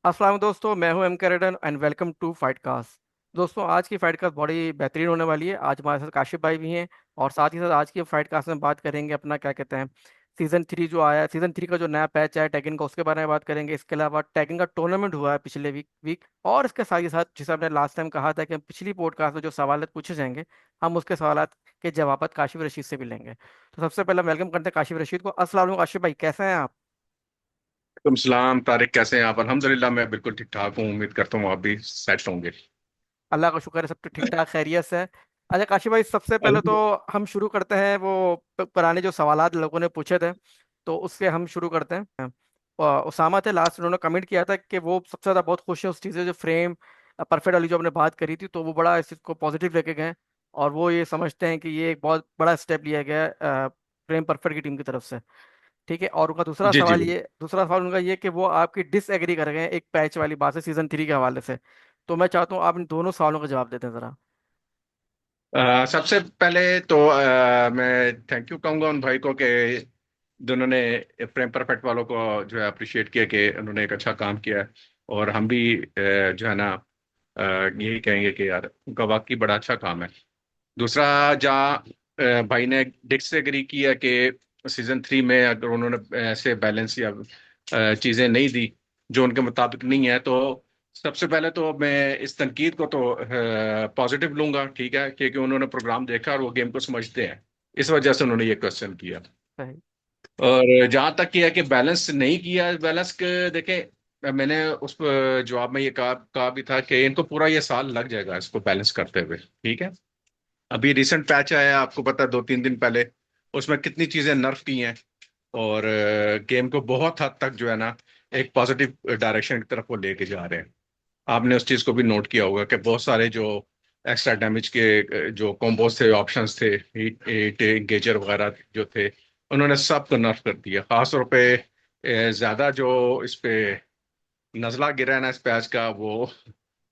अस्सलाम दोस्तों, मैं हूं एम के रेडन and welcome to fight cast. दोस्तों, आज की फाइट कास्ट बड़ी बेहतरीन होने वाली है। आज हमारे साथ काशिफ भाई भी हैं और साथ ही साथ आज की फाइट कास्ट में बात करेंगे अपना क्या कहते हैं सीजन 3 जो आया है, सीजन 3 का जो नया पैच आया टैगिन का, उसके बारे में बात करेंगे। इसके अलावा टैगिन का टूर्नामेंट हुआ है पिछले वीक और इसके साथ ही साथ जैसे हमने लास्ट टाइम कहा था कि हम पिछली पॉडकास्ट में जो सवाल पूछे जाएंगे, हम उसके सवाल के जवाब काशिफ रशीद से भी लेंगे। तो सबसे पहले वेलकम करते हैं काशिफ रशीद को। अस्सलाम वालेकुम काशिफ भाई, कैसे हैं आप? तुम सलाम तारिक, कैसे हैं आप? अल्हम्दुलिल्लाह, मैं बिल्कुल ठीक ठाक हूँ। उम्मीद करता हूँ आप भी सेट होंगे। अल्लाह का शुक्र है, सब तो ठीक ठाक खैरियत से है। अच्छा काशी भाई, सबसे पहले तो हम शुरू करते हैं वो पुराने जो सवालात लोगों ने पूछे थे, तो उससे हम शुरू करते हैं। उसामा थे लास्ट, उन्होंने कमेंट किया था कि वो सबसे ज़्यादा बहुत खुश है उस चीज़ से जो फ्रेम परफेक्ट वाली जो हमने बात करी थी, तो वो बड़ा इस चीज़ को पॉजिटिव लेके गए और वो ये समझते हैं कि ये एक बहुत बड़ा स्टेप लिया गया है फ्रेम परफेक्ट की टीम की तरफ से। ठीक है, और उनका जी जी। दूसरा सवाल उनका ये कि वो आपकी डिसएग्री कर गए हैं एक पैच वाली बात से सीजन 3 के हवाले से। तो मैं चाहता हूँ आप इन दोनों सवालों का जवाब देते हैं जरा। सबसे पहले तो मैं थैंक यू कहूंगा उन भाई को कि जिन्होंने फ्रेम परफेक्ट वालों को जो है अप्रिशिएट किया कि उन्होंने एक अच्छा काम किया है। और हम भी जो है ना, यही कहेंगे कि यार उनका वाकई बड़ा अच्छा काम है। दूसरा, जहाँ भाई ने डिक्स से एग्री किया कि सीजन 3 में अगर उन्होंने ऐसे बैलेंस या चीजें नहीं दी जो उनके मुताबिक नहीं है, तो सबसे पहले तो मैं इस तनकीद को तो पॉजिटिव लूंगा, ठीक है, क्योंकि उन्होंने प्रोग्राम देखा और वो गेम को समझते हैं। इस वजह से उन्होंने ये क्वेश्चन किया। सही। और जहां तक किया कि बैलेंस नहीं किया, बैलेंस के देखें, मैंने उस जवाब में ये कहा भी था कि इनको पूरा ये साल लग जाएगा इसको बैलेंस करते हुए, ठीक है। अभी रिसेंट पैच आया है, आपको पता है, 2-3 दिन पहले। उसमें कितनी चीजें नर्फ की हैं और गेम को बहुत हद तक जो है ना एक पॉजिटिव डायरेक्शन की तरफ वो लेके जा रहे हैं। आपने उस चीज को भी नोट किया होगा कि बहुत सारे जो एक्स्ट्रा डैमेज के जो कॉम्बोज थे, ऑप्शंस थे, हीट हीट इंगेजर वगैरह जो थे, उन्होंने सब को नर्फ कर दिया। खासतौर पे ज्यादा जो इस पे नजला गिरा है ना इस पैच का, वो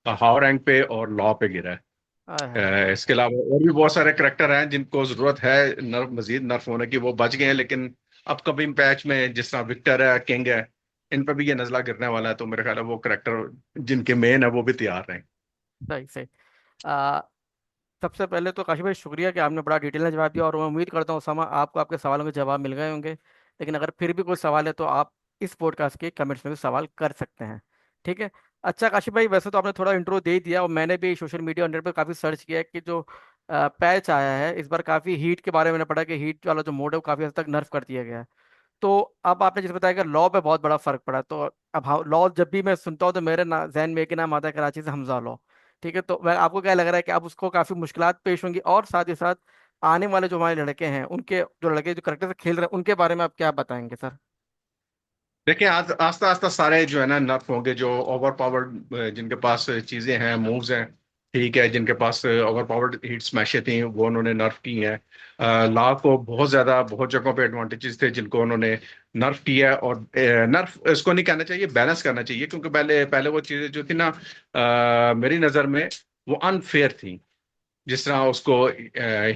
हाव रैंक पे और लॉ पे गिरा है। आय हाय। इसके अलावा और भी बहुत सारे करेक्टर हैं जिनको जरूरत है नर्फ, मजीद नर्फ होने की। वो बच गए हैं, लेकिन अपकमिंग पैच में जिस तरह विक्टर है, किंग है, इन पर भी ये नजला गिरने वाला है। तो मेरे ख्याल है वो करेक्टर जिनके मेन है वो भी तैयार हैं। सही सही। आ, सबसे पहले तो काशिफ भाई शुक्रिया कि आपने बड़ा डिटेल में जवाब दिया और मैं उम्मीद करता हूँ उसामा आपको आपके सवालों के जवाब मिल गए होंगे। लेकिन अगर फिर भी कोई सवाल है तो आप इस पॉडकास्ट के कमेंट्स में भी सवाल कर सकते हैं। ठीक है। अच्छा काशिफ भाई, वैसे तो आपने थोड़ा इंट्रो दे ही दिया और मैंने भी सोशल मीडिया इंटरनेट पर काफ़ी सर्च किया है कि जो पैच आया है इस बार, काफ़ी हीट के बारे में मैंने पढ़ा कि हीट वाला जो मोड है वो काफ़ी हद तक नर्फ कर दिया गया है। तो अब आपने जैसे बताया कि लॉ पे बहुत बड़ा फर्क पड़ा, तो अब लॉ जब भी मैं सुनता हूँ तो मेरे जहन में एक ही नाम आता है, कराची से हमजा लॉ। ठीक है, तो मैं आपको क्या लग रहा है कि अब उसको काफी मुश्किलात पेश होंगी और साथ ही साथ आने वाले जो हमारे लड़के हैं, उनके जो लड़के जो करेक्टर से खेल रहे हैं उनके बारे में आप क्या बताएंगे सर? देखिए, आज आस्ता आस्ता सारे जो है ना नर्फ होंगे, जो ओवर पावर्ड, जिनके पास चीजें हैं, मूव्स हैं, ठीक है, जिनके पास ओवर पावर्ड हीट स्मैशें थी, वो उन्होंने नर्फ की हैं। ला को बहुत ज्यादा बहुत जगहों पे एडवांटेजेस थे जिनको उन्होंने नर्फ किया है। और नर्फ इसको नहीं कहना चाहिए, बैलेंस करना चाहिए, क्योंकि पहले पहले वो चीजें जो थी ना, मेरी नजर में वो अनफेयर थी। जिस तरह उसको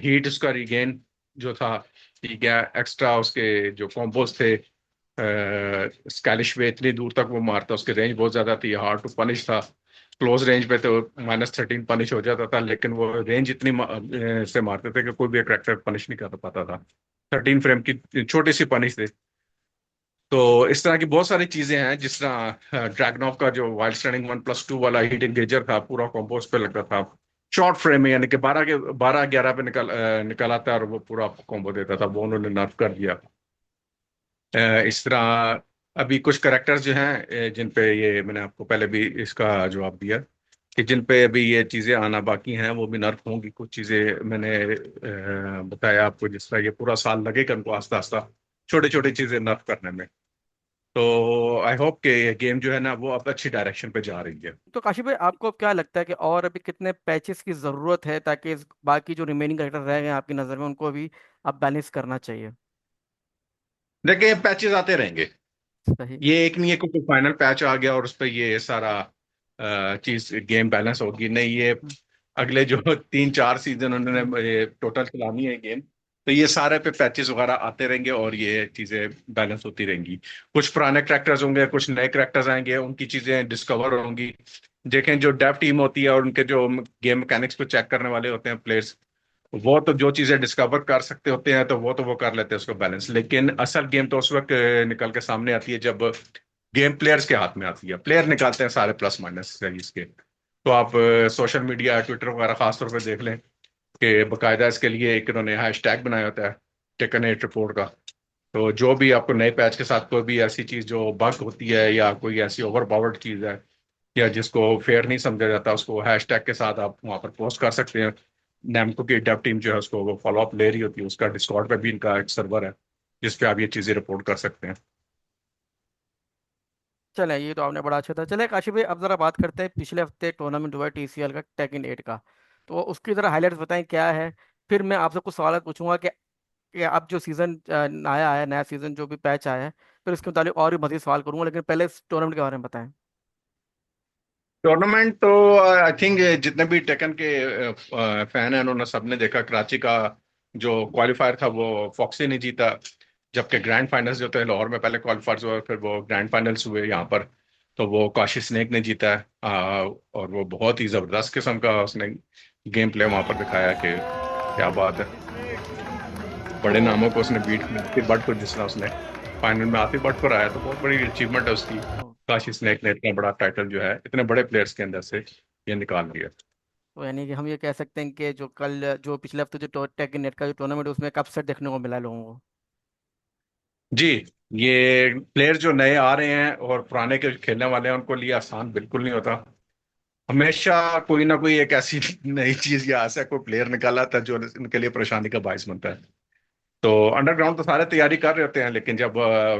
हीट उसका रिगेन जो था, ठीक है, एक्स्ट्रा उसके जो कॉम्पोज थे, स्कालिश में इतनी दूर तक वो मारता, उसकी रेंज बहुत ज्यादा थी, हार्ड टू पनिश था। क्लोज रेंज पे तो -13 पनिश हो जाता था, लेकिन वो रेंज इतनी से मारते थे कि कोई भी करेक्टर पनिश नहीं कर पाता था। 13 फ्रेम की छोटी सी पनिश थी। तो इस तरह की बहुत सारी चीजें हैं, जिस तरह ड्रैगनॉफ का जो वाइल्ड स्टैंडिंग 1+2 वाला हीट इंगेजर था, पूरा कॉम्पोज पे लगता था शॉर्ट फ्रेम में, यानी कि 12-11 पे निकल आता है और वो पूरा कॉम्बो देता था। वो उन्होंने नर्फ कर दिया। इस तरह अभी कुछ करेक्टर्स जो हैं, जिन पे ये मैंने आपको पहले भी इसका जवाब दिया कि जिन पे अभी ये चीजें आना बाकी हैं, वो भी नर्फ होंगी। कुछ चीजें मैंने बताया आपको, जिस तरह ये पूरा साल लगेगा उनको आस्ता आस्ता छोटे छोटे चीजें नर्फ करने में। तो आई होप कि ये गेम जो है ना वो अब अच्छी डायरेक्शन पे जा रही है। तो काशिफ भाई, आपको क्या लगता है कि और अभी कितने पैचेस की जरूरत है ताकि बाकी जो रिमेनिंग करेक्टर रह गए हैं आपकी नजर में उनको भी आप बैलेंस करना चाहिए? देखिए, पैचेस आते रहेंगे। सही। ये एक नहीं है कि कोई फाइनल पैच आ गया और उस पर ये सारा चीज गेम बैलेंस होगी, नहीं। ये अगले जो 3-4 सीजन उन्होंने ये टोटल चलानी है गेम, तो ये सारे पे पैचेस वगैरह आते रहेंगे और ये चीजें बैलेंस होती रहेंगी। कुछ पुराने करेक्टर्स होंगे, कुछ नए करेक्टर्स आएंगे, उनकी चीजें डिस्कवर होंगी। देखें जो डेव टीम होती है और उनके जो गेम मैकेनिक्स को चेक करने वाले होते हैं प्लेयर्स, वो तो जो चीजें डिस्कवर कर सकते होते हैं तो वो कर लेते हैं उसको बैलेंस। लेकिन असल गेम तो उस वक्त निकल के सामने आती है जब गेम प्लेयर्स के हाथ में आती है। प्लेयर निकालते हैं सारे प्लस माइनस इसके। तो आप सोशल मीडिया ट्विटर वगैरह खासतौर पर देख लें कि बकायदा इसके लिए एक इन्होंने हैशटैग बनाया होता है, टेकन एट रिपोर्ट का। तो जो भी आपको नए पैच के साथ कोई भी ऐसी चीज जो बग होती है या कोई ऐसी ओवर पावर्ड चीज है या जिसको फेयर नहीं समझा जाता, उसको हैशटैग के साथ आप वहां पर पोस्ट कर सकते हैं। नैमको की डेव टीम जो है उसको वो फॉलो अप ले रही होती है। उसका डिस्कॉर्ड पे भी इनका एक सर्वर है जिस पे आप ये चीजें रिपोर्ट कर सकते हैं। चले, ये तो आपने बड़ा अच्छा था। चले काशिफ भाई, अब जरा बात करते हैं, पिछले हफ्ते टूर्नामेंट हुआ TCL का टेकन 8 का, तो उसकी जरा हाईलाइट्स बताएं क्या है। फिर मैं आपसे कुछ सवाल पूछूंगा कि अब जो सीजन नया आया, नया सीजन जो भी पैच आया है, फिर उसके मुताबिक और भी मजीद सवाल करूंगा, लेकिन पहले इस टूर्नामेंट के बारे में बताएं। टूर्नामेंट तो आई थिंक जितने भी टेकन के फैन हैं उन्होंने सबने देखा। कराची का जो क्वालिफायर था वो फॉक्सी ने जीता, जबकि ग्रैंड फाइनल्स जो थे लाहौर में पहले क्वालिफायर्स हुए फिर वो ग्रैंड फाइनल्स हुए यहाँ पर, तो वो काशी स्नेक ने जीता है। और वो बहुत ही जबरदस्त किस्म का उसने गेम प्ले वहां पर दिखाया कि क्या बात है। बड़े नामों को उसने बीट किया। आतिफ भट्ट को जिस तरह उसने फाइनल में आतिफ भट्ट को हराया, तो बहुत बड़ी अचीवमेंट है उसकी। ओ, काशी स्नेक ने इतना बड़ा टाइटल जो है इतने बड़े प्लेयर्स के अंदर से ये निकाल लिया। तो यानी कि हम ये कह सकते हैं कि जो पिछले हफ्ते जो टेकन 8 का जो टूर्नामेंट, उसमें कप सेट देखने को मिला लोगों को। जी, ये प्लेयर जो नए आ रहे हैं और पुराने के खेलने वाले हैं उनको लिए आसान बिल्कुल नहीं होता। हमेशा कोई ना कोई एक ऐसी नई चीज या ऐसा कोई प्लेयर निकाला था जो इनके लिए परेशानी का बायस बनता है। तो अंडरग्राउंड तो सारे तैयारी कर रहे होते हैं, लेकिन जब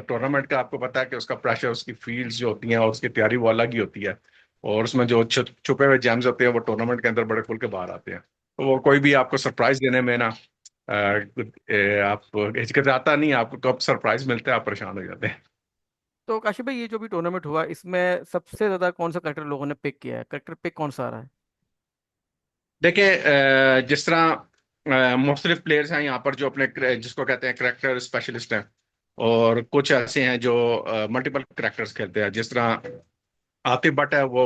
टूर्नामेंट का आपको पता है कि उसका प्रेशर, उसकी फील्ड्स जो होती हैं और उसकी तैयारी वो अलग ही होती है। और उसमें जो छुपे हुए जेम्स होते हैं वो टूर्नामेंट के अंदर बड़े खुल के बाहर आते हैं। तो वो कोई भी आपको सरप्राइज देने में ना आप हिचकिचाता नहीं, आपको कब सरप्राइज मिलता है आप परेशान हो जाते हैं। तो काशिफ भाई, ये जो भी टूर्नामेंट हुआ, इसमें सबसे ज्यादा कौन सा करेक्टर लोगों ने पिक किया है? करेक्टर पिक कौन सा आ रहा है? देखिए जिस तरह मुख्तलिफ प्लेयर्स हैं यहाँ पर जो अपने जिसको कहते हैं करेक्टर स्पेशलिस्ट हैं, और कुछ ऐसे हैं जो मल्टीपल करेक्टर्स खेलते हैं। जिस तरह आतिफ भट्ट है वो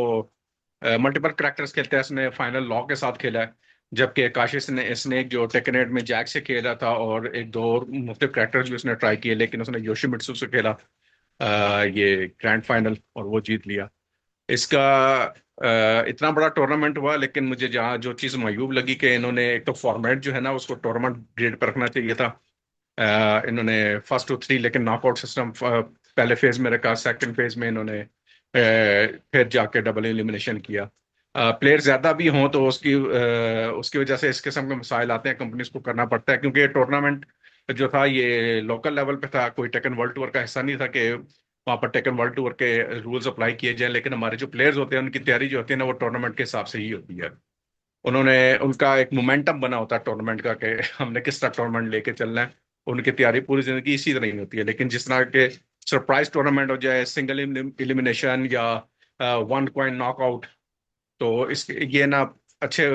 मल्टीपल करेक्टर्स खेलते हैं, उसने फाइनल लॉ के साथ खेला है। जबकि काशिश ने स्नेक जो टेकनेट में जैक से खेला था और एक दो और मुख्तलिफ करेक्टर्स भी उसने ट्राई किए, लेकिन उसने योशिमित्सु से खेला ये ग्रैंड फाइनल और वो जीत लिया। इसका इतना बड़ा टूर्नामेंट हुआ, लेकिन मुझे जहाँ जो चीज़ मायूब लगी कि इन्होंने एक तो फॉर्मेट जो है ना उसको टूर्नामेंट ग्रेड पर रखना चाहिए था। इन्होंने फर्स्ट टू थ्री लेकिन नॉकआउट सिस्टम पहले फेज में रखा, सेकंड फेज में इन्होंने फिर जाके डबल एलिमिनेशन किया। प्लेयर ज्यादा भी हों तो उसकी वजह से इस किस्म के मसाइल आते हैं, कंपनीज को करना पड़ता है, क्योंकि ये टूर्नामेंट जो था ये लोकल लेवल पे था, कोई टेकन वर्ल्ड टूर का हिस्सा नहीं था कि वहाँ पर टेकन वर्ल्ड टूर के रूल्स अप्लाई किए जाएं। लेकिन हमारे जो प्लेयर्स होते हैं उनकी तैयारी जो होती है ना वो टूर्नामेंट के हिसाब से ही होती है। उन्होंने उनका एक मोमेंटम बना होता है टूर्नामेंट का कि हमने किस तरह टूर्नामेंट लेके चलना है। उनकी तैयारी पूरी जिंदगी इसी तरह ही होती है। लेकिन जिस तरह के सरप्राइज टूर्नामेंट हो जाए, सिंगल इलिमिनेशन या वन पॉइंट नॉकआउट, तो इसके ये ना अच्छे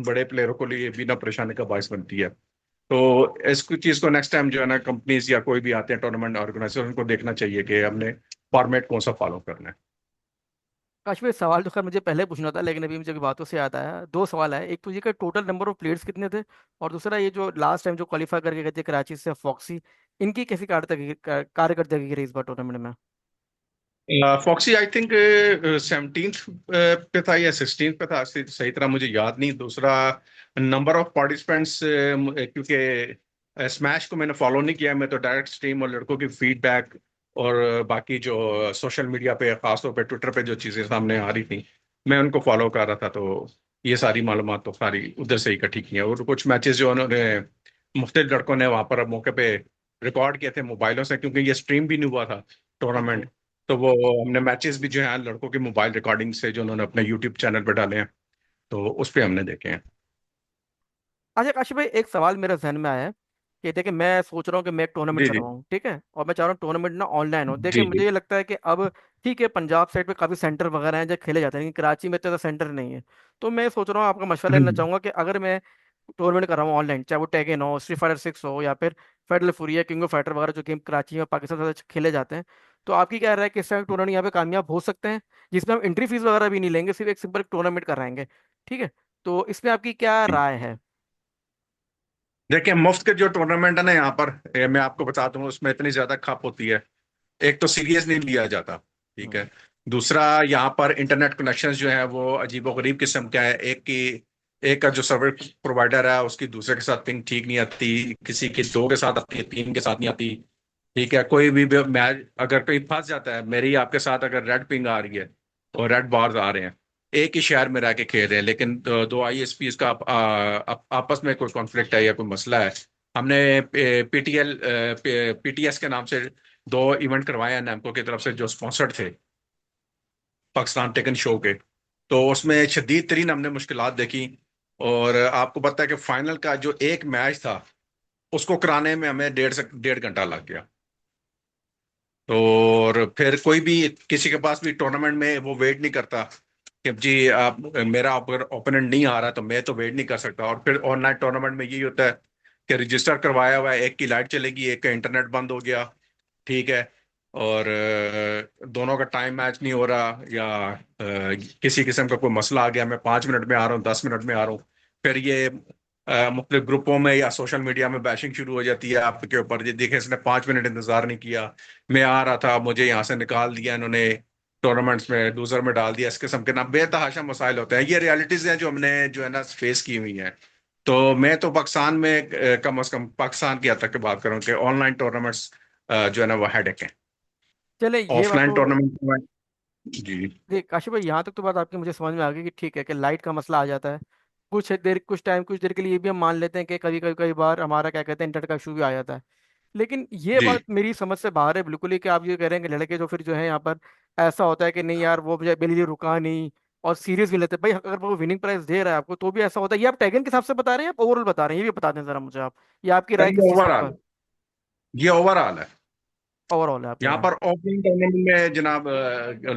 बड़े प्लेयरों को लिए भी ना परेशानी का बायस बनती है। तो इस चीज को नेक्स्ट टाइम जो है ना कंपनीज या कोई भी आते हैं टूर्नामेंट ऑर्गेनाइजर, उनको देखना चाहिए कि हमने फॉर्मेट कौन सा फॉलो करना है। काश भाई, सवाल तो खैर मुझे पहले पूछना था, लेकिन अभी मुझे अभी बातों से याद आया। दो सवाल है, एक तो ये कि टोटल नंबर ऑफ प्लेयर्स कितने थे, और दूसरा ये जो लास्ट टाइम जो क्वालिफाई करके गए थे कराची से फॉक्सी, इनकी कैसी कारकर्दगी रही इस बार टूर्नामेंट में? फॉक्सी आई थिंक 17th पे था या 16th पे था, सही तरह मुझे याद नहीं। दूसरा नंबर ऑफ पार्टिसिपेंट्स, क्योंकि स्मैश को मैंने फॉलो नहीं किया, मैं तो डायरेक्ट स्ट्रीम और लड़कों की फीडबैक और बाकी जो सोशल मीडिया पे खासतौर पे ट्विटर पे जो चीज़ें सामने आ रही थी मैं उनको फॉलो कर रहा था। तो ये सारी मालूमात तो सारी उधर से ही इकट्ठी की हैं। और कुछ मैचेस जो उन्होंने मुख्तलिफ लड़कों ने वहाँ पर मौके पे रिकॉर्ड किए थे मोबाइलों से, क्योंकि ये स्ट्रीम भी नहीं हुआ था हाँ जी। टूर्नामेंट। तो वो हमने मैचेस भी जो है लड़कों की मोबाइल रिकॉर्डिंग से जो उन्होंने अपने यूट्यूब चैनल पर डाले हैं, तो उस पे हमने देखे हैं। अच्छा काशिफ भाई, एक सवाल मेरे जहन में आया है कि देखिए, मैं सोच रहा हूँ कि मैं एक टूर्नामेंट जी जी करवाऊँ, ठीक है, और मैं चाह रहा हूँ टूर्नामेंट ना ऑनलाइन हो। देखिए जी मुझे जी। ये लगता है कि अब ठीक है, पंजाब साइड पे काफ़ी सेंटर वगैरह हैं जो खेले जाते हैं, लेकिन कराची में तो सेंटर नहीं है। तो मैं सोच रहा हूँ, आपका मशवरा लेना हम्म। चाहूँगा कि अगर मैं टूर्नामेंट कर रहा हूँ ऑनलाइन, चाहे वो टेकन हो, स्ट्रीट फाइटर 6 हो, या फिर फेडरल फुरी है, किंग ऑफ फाइटर वगैरह जो गेम कराची में पाकिस्तान से खेले जाते हैं। तो आपकी क्या राय है कि इस तरह टूर्नामेंट यहाँ पे कामयाब हो सकते हैं, जिसमें हम एंट्री फीस वगैरह भी नहीं लेंगे, सिर्फ एक सिंपल टूर्नामेंट कराएंगे? ठीक है, तो इसमें आपकी क्या राय है? देखिए, मुफ्त के जो टूर्नामेंट है ना यहाँ पर, मैं आपको बता दूं, उसमें इतनी ज्यादा खप होती है। एक तो सीरियस नहीं लिया जाता, ठीक हम्म। है। दूसरा, यहाँ पर इंटरनेट कनेक्शंस जो है वो अजीबोगरीब किस्म का है। एक का जो सर्वर प्रोवाइडर है उसकी दूसरे के साथ पिंग ठीक नहीं आती, किसी की दो के साथ आती है, तीन के साथ नहीं आती। ठीक है, कोई भी मैच अगर कोई फंस जाता है, मेरी आपके साथ अगर रेड पिंग आ रही है और रेड बार्स आ रहे हैं, एक ही शहर में रह के खेल रहे हैं, लेकिन दो आईएसपी का आपस में कोई कॉन्फ्लिक्ट है या कोई मसला है। हमने पीटीएल पीटीएस के नाम से दो इवेंट करवाए हैं नैमको की तरफ से, जो स्पॉन्सर्ड थे पाकिस्तान टेकन शो के। तो उसमें शदीद तरीन हमने मुश्किलात देखी। और आपको पता है कि फाइनल का जो एक मैच था, उसको कराने में हमें 1.5 से 1.5 घंटा लग गया। तो और फिर कोई भी किसी के पास भी टूर्नामेंट में वो वेट नहीं करता कि जी आप, मेरा अगर ओपोनेंट नहीं आ रहा तो मैं तो वेट नहीं कर सकता। और फिर ऑनलाइन टूर्नामेंट में यही होता है कि रजिस्टर करवाया हुआ है, एक की लाइट चलेगी, एक का इंटरनेट बंद हो गया, ठीक है। और दोनों का टाइम मैच नहीं हो रहा, या किसी किस्म का कोई मसला आ गया, मैं 5 मिनट में आ रहा हूँ, 10 मिनट में आ रहा हूँ। फिर ये मुख्तलिफ ग्रुपों में या सोशल मीडिया में बैशिंग शुरू हो जाती है आपके ऊपर, ये देखे इसने 5 मिनट इंतजार नहीं किया, मैं आ रहा था, मुझे यहाँ से निकाल दिया इन्होंने, टूर्नामेंट्स में लूजर में डाल दिया। इस किस्म के ना बेतहाशा मसाइल होते हैं। ये रियलिटीज हैं जो हमने जो है ना फेस की हुई हैं। तो मैं तो पाकिस्तान में कम अज कम पाकिस्तान की हद तक की बात करूँ कि ऑनलाइन टूर्नामेंट्स जो है ना वो हेडेक है। चले ये बात ऑफलाइन तो, टूर्नामेंट में जी देख काशिफ भाई, यहाँ तक तो बात आपकी मुझे समझ में आ गई कि ठीक है कि लाइट का मसला आ जाता है, कुछ देर के लिए ये भी हम मान लेते हैं कि कई बार हमारा क्या कहते हैं इंटरनेट का इशू भी आ जाता है। लेकिन ये जी। बात मेरी समझ से बाहर है बिल्कुल ही कि आप ये कह रहे हैं कि लड़के जो फिर जो है यहाँ पर, ऐसा होता है कि नहीं यार वो मुझे मेरे लिए रुका नहीं, और सीरियस भी लेते हैं। भाई अगर वो विनिंग प्राइस दे रहा है आपको तो भी ऐसा होता है? ये आप टैगन के हिसाब से बता रहे हैं या ओवरऑल बता रहे हैं? ये भी बता दें जरा मुझे आप, ये आपकी राय सर, किस चीज़ के ओवरऑल, ऊपर? ये ओवरऑल है। ओवरऑल है आपकी यहाँ राय? पर ऑफलाइन टूर्नामेंट में जनाब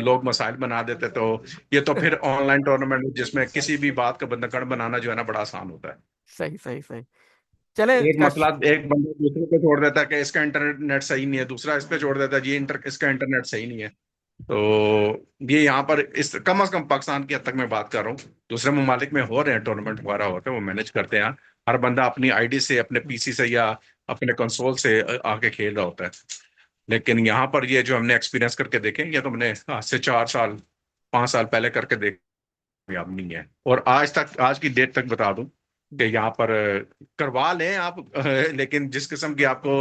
लोग मसाइल बना देते, तो ये तो फिर ऑनलाइन टूर्नामेंट जिसमें किसी भी बात का बंधकड़ बनाना जो है ना बड़ा आसान होता है। सही सही सही। चले एक मसला एक बंदा दूसरे पे छोड़ देता है कि इसका इंटरनेट सही नहीं है, दूसरा इस पे छोड़ देता है, ये इसका इंटरनेट सही नहीं है। तो ये यहाँ पर इस कम से कम पाकिस्तान की हद तक मैं बात कर रहा हूँ। दूसरे ममालिक में हो रहे हैं, टूर्नामेंट वगैरह होते हैं, वो मैनेज करते हैं। हर बंदा अपनी आईडी से, अपने पीसी से या अपने कंसोल से आके खेल रहा होता है। लेकिन यहाँ पर ये जो हमने एक्सपीरियंस करके देखे, ये तो हमने आज से 4 साल 5 साल पहले करके देखे, कामयाब नहीं है। और आज तक, आज की डेट तक बता दूं कि यहाँ पर करवा लें आप, लेकिन जिस किस्म की आपको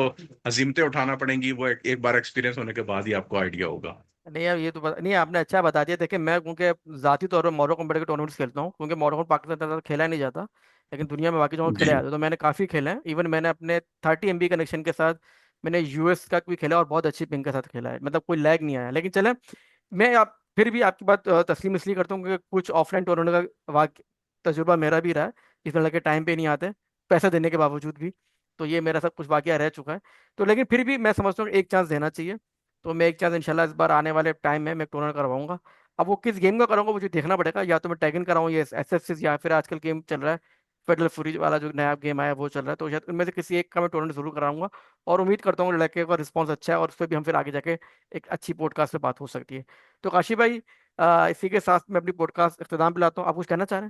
हजीमतें उठाना पड़ेंगी, वो एक बार एक्सपीरियंस होने के बाद ही आपको आइडिया होगा। नहीं यार, ये तो नहीं, आपने अच्छा बता दिया। देखिए मैं क्योंकि ज़ाती तौर पर मॉडल कॉम्पिटिटिव टूर्नामेंट्स खेलता हूँ, क्योंकि मॉडल पाकिस्तान के साथ खेला नहीं जाता, लेकिन दुनिया में बाकी जगहों खेला जी। जाता है, तो मैंने काफ़ी खेला है। इवन मैंने अपने 30 MB कनेक्शन के साथ मैंने यूएस का भी खेला, और बहुत अच्छी पिंग के साथ खेला है, मतलब कोई लैग नहीं आया। लेकिन चले, मैं आप फिर भी आपकी बात तस्लीम इसलिए करता हूँ क्योंकि कुछ ऑफलाइन टूर्नामेंट का तजुर्बा मेरा भी रहा है। इसमें लड़के टाइम पे नहीं आते, पैसा देने के बावजूद भी। तो ये मेरा सब कुछ वाकया रह चुका है। तो लेकिन फिर भी मैं समझता हूँ कि एक चांस देना चाहिए। तो मैं एक चांस इंशाल्लाह इस बार आने वाले टाइम में मैं टूर्नामेंट करवाऊंगा। अब वो किस गेम का कराऊंगा मुझे देखना पड़ेगा, या तो मैं टैगन कराऊँ, या एसएफसी, या फिर आजकल गेम चल रहा है फेडरल फ्री वाला जो नया गेम आया है वो चल रहा है, तो शायद उनमें से किसी एक का मैं टूर्नामेंट जरूर कराऊंगा। और उम्मीद करता हूँ लड़के का रिस्पॉन्स अच्छा है, और उस पर भी हम फिर आगे जाके एक अच्छी पॉडकास्ट पे बात हो सकती है। तो काशी भाई, इसी के साथ मैं अपनी पॉडकास्ट इख्तिताम पे लाता हूँ। आप कुछ कहना चाह रहे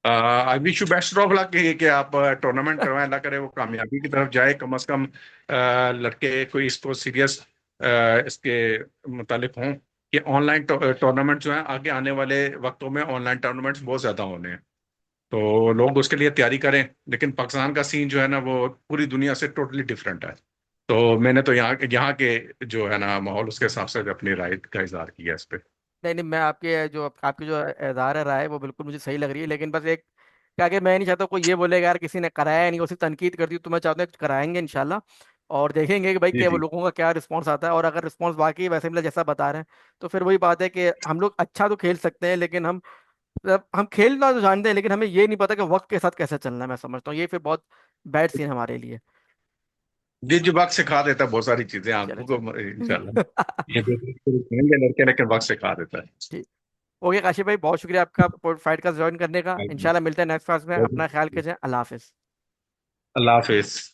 I wish you best of luck कि आप टूर्नामेंट करवाएं, अल्लाह करे वो कामयाबी की तरफ जाए। कम से कम लड़के कोई इसको सीरियस इसके मुतालिक हों कि ऑनलाइन टूर्नामेंट जो है आगे आने वाले वक्तों में ऑनलाइन टूर्नामेंट्स बहुत ज्यादा होने हैं, तो लोग उसके लिए तैयारी करें। लेकिन पाकिस्तान का सीन जो है ना वो पूरी दुनिया से टोटली डिफरेंट है। तो मैंने तो यहाँ के जो है ना माहौल, उसके हिसाब से अपनी राय का इजहार किया इस पे। नहीं नहीं, मैं आपकी जो इज़हार है राय वो बिल्कुल मुझे सही लग रही है, लेकिन बस एक क्या कि मैं नहीं चाहता कोई ये बोलेगा यार किसी ने कराया नहीं, उसी तनकीद कर दी। तो मैं चाहता हूँ कि कराएंगे इंशाल्लाह, और देखेंगे कि भाई जी क्या वो जी। लोगों का क्या रिस्पांस आता है। और अगर रिस्पांस वाकई वैसे मिला जैसा बता रहे हैं, तो फिर वही बात है कि हम लोग अच्छा तो खेल सकते हैं, लेकिन हम खेलना तो जानते हैं, लेकिन हमें ये नहीं पता कि वक्त के साथ कैसे चलना है। मैं समझता हूँ ये फिर बहुत बैड सीन हमारे लिए। जी जी, वक्त सिखा देता है बहुत सारी चीजें चले आपको चले। को इंशाल्लाह। ये बेहतर करेंगे लड़के, लेकिन वक्त सिखा देता है। ठीक। ओके काशिफ भाई, बहुत शुक्रिया आपका फाइट का ज्वाइन करने का। इंशाल्लाह मिलते हैं नेक्स्ट क्लास में। अपना ख्याल कीजिए। अल्लाह हाफिज। अल्लाह हाफिज।